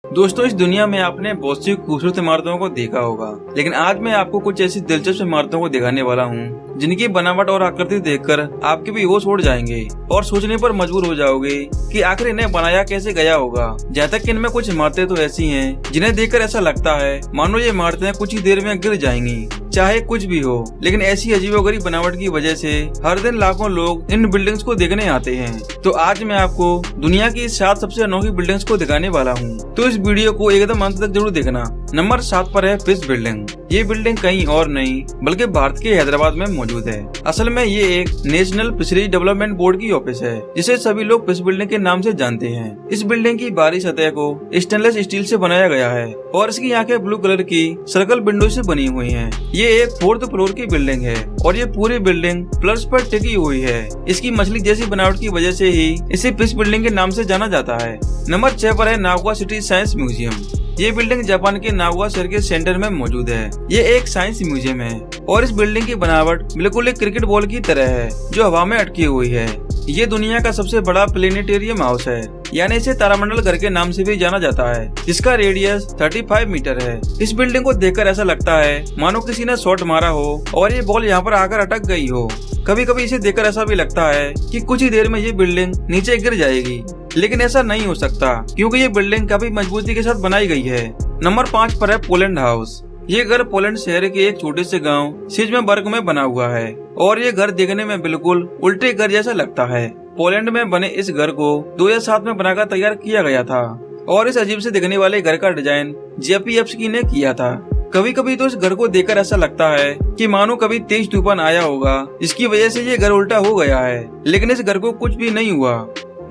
दोस्तों, इस दुनिया में आपने बहुत सी खूबसूरत इमारतों को देखा होगा, लेकिन आज मैं आपको कुछ ऐसी दिलचस्प इमारतों को दिखाने वाला हूँ जिनकी बनावट और आकृति देखकर आपके भी होश उड़ जाएंगे और सोचने पर मजबूर हो जाओगे कि आखिर इन्हें बनाया कैसे गया होगा। जहाँ तक इनमें कुछ इमारतें तो ऐसी हैं जिन्हें देखकर ऐसा लगता है मानो ये इमारतें कुछ ही देर में गिर जाएंगी, चाहे कुछ भी हो। लेकिन ऐसी अजीबोगरीब बनावट की वजह से हर दिन लाखों लोग इन बिल्डिंग्स को देखने आते हैं। तो आज मैं आपको दुनिया की 7 सबसे अनोखी बिल्डिंग्स को दिखाने वाला हूँ, तो इस वीडियो को एकदम अंत तक जरूर देखना। नंबर 7 पर है फिश बिल्डिंग। ये बिल्डिंग कहीं और नहीं बल्कि भारत के हैदराबाद में मौजूद है। असल में ये एक नेशनल फिशरीज डेवलपमेंट बोर्ड की ऑफिस है, जिसे सभी लोग फिश बिल्डिंग के नाम से जानते हैं। इस बिल्डिंग की बाहरी सतह को स्टेनलेस स्टील से बनाया गया है और इसकी आंखें ब्लू कलर की सर्कल विंडो से बनी हुई हैं। ये एक 4th फ्लोर की बिल्डिंग है और ये पूरी बिल्डिंग पिलर्स पर टिकी हुई है। इसकी मछली जैसी बनावट की वजह से ही इसे फिश बिल्डिंग के नाम से जाना जाता है। नंबर 6 पर है नागोया सिटी साइंस म्यूजियम। ये बिल्डिंग जापान के नागोया शहर के सेंटर में मौजूद है। ये एक साइंस म्यूजियम है और इस बिल्डिंग की बनावट बिल्कुल एक क्रिकेट बॉल की तरह है जो हवा में अटकी हुई है। ये दुनिया का सबसे बड़ा प्लेनेटेरियम हाउस है, यानी इसे तारामंडल घर के नाम से भी जाना जाता है, जिसका रेडियस 35 मीटर है। इस बिल्डिंग को देखकर ऐसा लगता है मानो किसी ने शॉट मारा हो और ये बॉल यहाँ पर आकर अटक गई हो। कभी कभी इसे देखकर ऐसा भी लगता है कि कुछ ही देर में ये बिल्डिंग नीचे गिर जाएगी, लेकिन ऐसा नहीं हो सकता क्योंकि ये बिल्डिंग काफी मजबूती के साथ बनाई गई है। नंबर 5 पर है पोलैंड हाउस। ये घर पोलैंड शहर के एक छोटे से गांव सिजमेबर्ग में बना हुआ है और ये घर देखने में बिल्कुल उल्टे घर जैसा लगता है। पोलैंड में बने इस घर को 2007 में बनाकर तैयार किया गया था और इस अजीब से दिखने वाले घर का डिजाइन जेपीएफस्की ने किया था। कभी कभी तो इस घर को देखकर ऐसा लगता है कि मानो कभी तेज तूफान आया होगा, जिसकी वजह से ये घर उल्टा हो गया है, लेकिन इस घर को कुछ भी नहीं हुआ।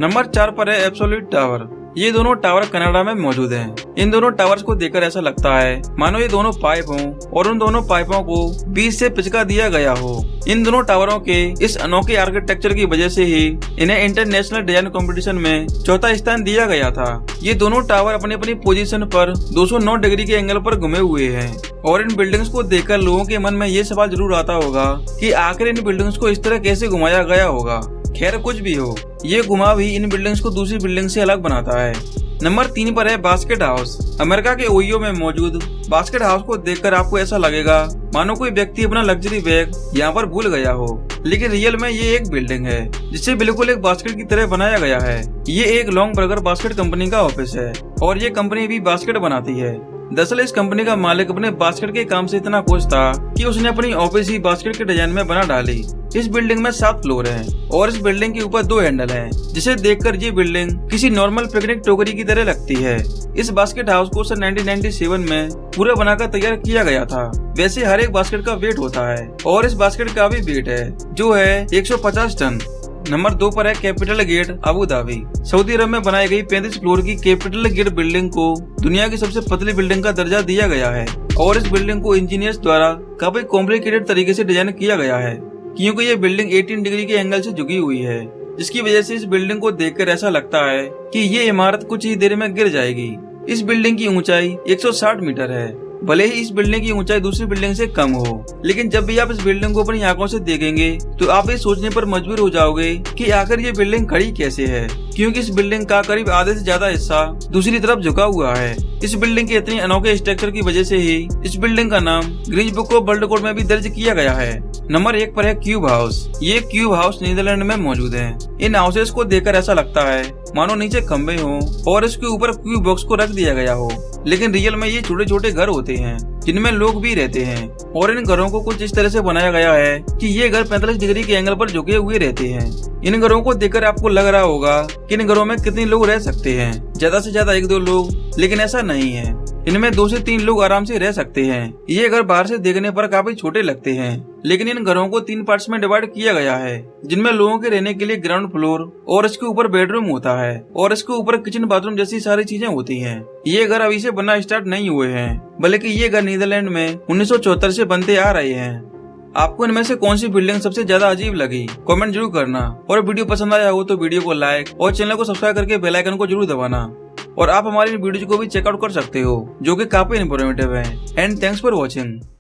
नंबर 4 पर है एब्सोल्यूट टावर। ये दोनों टावर कनाडा में मौजूद हैं। इन दोनों टावर्स को देखकर ऐसा लगता है मानो ये दोनों पाइप हों और उन दोनों पाइपों को बीच से पिचका दिया गया हो। इन दोनों टावरों के इस अनोखे आर्किटेक्चर की वजह से ही इन्हें इंटरनेशनल डिजाइन कंपटीशन में चौथा स्थान दिया गया था। ये दोनों टावर अपनी अपनी पोजीशन पर 209 डिग्री के एंगल पर घुमे हुए हैं और इन बिल्डिंग्स को देखकर लोगों के मन में ये सवाल जरूर आता होगा कि आखिर इन बिल्डिंग्स को इस तरह कैसे घुमाया गया होगा। खैर, कुछ भी हो, ये घुमाव ही इन बिल्डिंग्स को दूसरी बिल्डिंग से अलग बनाता है। नंबर 3 पर है बास्केट हाउस। अमेरिका के ओहियो में मौजूद बास्केट हाउस को देखकर आपको ऐसा लगेगा मानो कोई व्यक्ति अपना लग्जरी बैग यहाँ पर भूल गया हो, लेकिन रियल में ये एक बिल्डिंग है जिसे बिल्कुल एक बास्केट की तरह बनाया गया है। ये एक लॉन्ग बर्गर बास्केट कंपनी का ऑफिस है और ये कंपनी भी बास्केट बनाती है। दरअसल इस कंपनी का मालिक अपने बास्केट के काम से इतना खुश था कि उसने अपनी ऑफिस ही बास्केट के डिजाइन में बना डाली। इस बिल्डिंग में 7 फ्लोर हैं और इस बिल्डिंग के ऊपर 2 हैंडल हैं, जिसे देखकर ये बिल्डिंग किसी नॉर्मल पिकनिक टोकरी की तरह लगती है। इस बास्केट हाउस को सन 1997 में पूरा बनाकर तैयार किया गया था। वैसे हर एक बास्केट का वेट होता है और इस बास्केट का भी वेट है जो है 150 टन। नंबर 2 पर है कैपिटल गेट अबू धाबी। सऊदी अरब में बनाई गई 35 फ्लोर की कैपिटल गेट बिल्डिंग को दुनिया की सबसे पतली बिल्डिंग का दर्जा दिया गया है और इस बिल्डिंग को इंजीनियर्स द्वारा काफी कॉम्प्लिकेटेड तरीके से डिजाइन किया गया है, क्योंकि ये बिल्डिंग 18 डिग्री के एंगल से झुकी हुई है, जिसकी वजह से इस बिल्डिंग को देखकर ऐसा लगता है कि ये इमारत कुछ ही देर में गिर जाएगी। इस बिल्डिंग की ऊंचाई 160 मीटर है। भले ही इस बिल्डिंग की ऊंचाई दूसरी बिल्डिंग से कम हो, लेकिन जब भी आप इस बिल्डिंग को अपनी आंखों से देखेंगे तो आप ये सोचने पर मजबूर हो जाओगे कि आखिर ये बिल्डिंग खड़ी कैसे है, क्योंकि इस बिल्डिंग का करीब आधे से ज्यादा हिस्सा दूसरी तरफ झुका हुआ है। इस बिल्डिंग के इतने अनोखे स्ट्रक्चर की वजह से ही इस बिल्डिंग का नाम Guinness book of world record में भी दर्ज किया गया है। नंबर 1 पर है क्यूब हाउस। ये क्यूब हाउस नीदरलैंड में मौजूद है। इन हाउसेस को देखकर ऐसा लगता है मानो नीचे खंबे हों और इसके ऊपर क्यूब बॉक्स को रख दिया गया हो, लेकिन रियल में ये छोटे छोटे घर होते हैं जिनमें लोग भी रहते हैं और इन घरों को कुछ इस तरह से बनाया गया है कि ये घर 45 डिग्री के एंगल पर झुके हुए रहते हैं। इन घरों को देखकर आपको लग रहा होगा कि इन घरों में कितने लोग रह सकते हैं, ज्यादा से ज्यादा 1-2 लोग, लेकिन ऐसा नहीं है। इनमें 2 से 3 लोग आराम से रह सकते हैं। ये घर बाहर से देखने पर काफी छोटे लगते हैं, लेकिन इन घरों को 3 पार्ट्स में डिवाइड किया गया है, जिनमें लोगों के रहने के लिए ग्राउंड फ्लोर और इसके ऊपर बेडरूम होता है और इसके ऊपर किचन बाथरूम जैसी सारी चीजें होती हैं। ये घर अभी से बनना स्टार्ट नहीं हुए हैं, बल्कि ये घर नीदरलैंड में 1974 से बनते आ रहे हैं। आपको इनमें से कौन सी बिल्डिंग सबसे ज्यादा अजीब लगी, कमेंट जरूर करना। और वीडियो पसंद आया हो तो वीडियो को लाइक और चैनल को सब्सक्राइब करके बेल आइकन को जरूर दबाना। और आप हमारी वीडियो को भी चेकआउट कर सकते हो जो कि काफी इन्फॉर्मेटिव है। And thanks for watching.